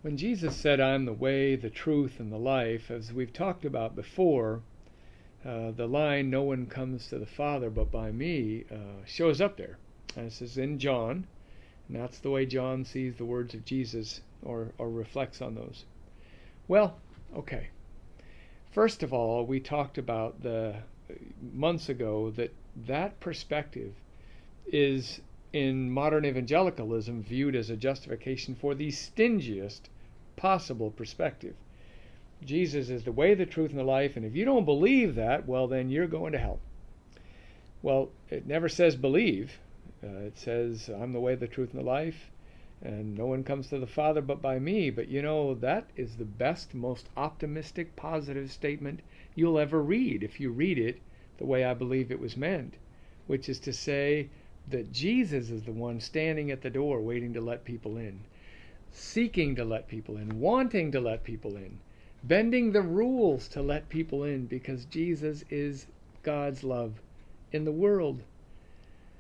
When Jesus said, "I'm the way, the truth, and the life," as we've talked about before, the line, "No one comes to the Father but by me," shows up there. And this is in John, and that's the way John sees the words of Jesus or reflects on those. Well, okay. First of all, we talked about months ago that perspective is in modern evangelicalism viewed as a justification for the stingiest possible perspective. Jesus is the way, the truth, and the life, and if you don't believe that, well, then you're going to hell. Well, it never says believe. It says, "I'm the way, the truth, and the life, and no one comes to the Father but by me." But that is the best, most optimistic, positive statement you'll ever read if you read it the way I believe it was meant, which is to say that Jesus is the one standing at the door waiting to let people in, seeking to let people in, wanting to let people in, bending the rules to let people in, because Jesus is God's love in the world.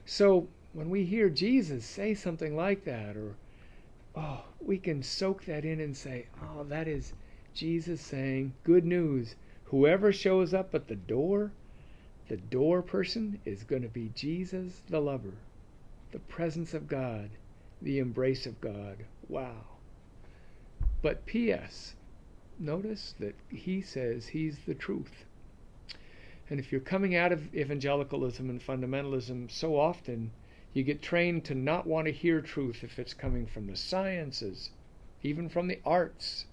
So when we hear Jesus say something like that, we can soak that in and say, that is Jesus saying, good news. Whoever shows up at the door person is going to be Jesus the lover, the presence of God, the embrace of God. Wow. But P.S., notice that he says he's the truth. And if you're coming out of evangelicalism and fundamentalism, so often you get trained to not want to hear truth if it's coming from the sciences, even from the arts,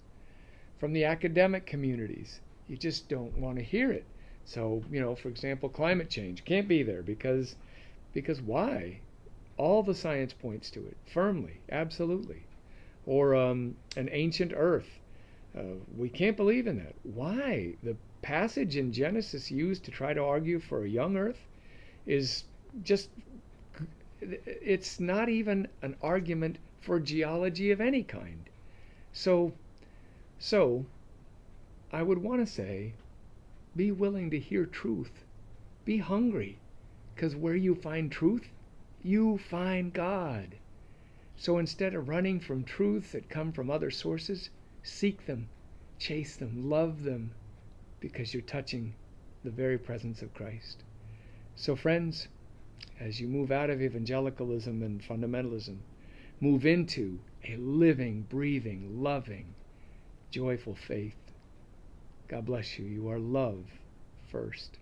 from the academic communities. You just don't want to hear it. So, for example, climate change can't be there because why? All the science points to it firmly, absolutely. Or an ancient earth. We can't believe in that. Why? The passage in Genesis used to try to argue for a young earth is just, it's not even an argument for geology of any kind. So I would want to say, be willing to hear truth. Be hungry, because where you find truth, you find God. So instead of running from truths that come from other sources, seek them, chase them, love them, because you're touching the very presence of Christ. So friends, as you move out of evangelicalism and fundamentalism, move into a living, breathing, loving, joyful faith. God bless you. You are love first.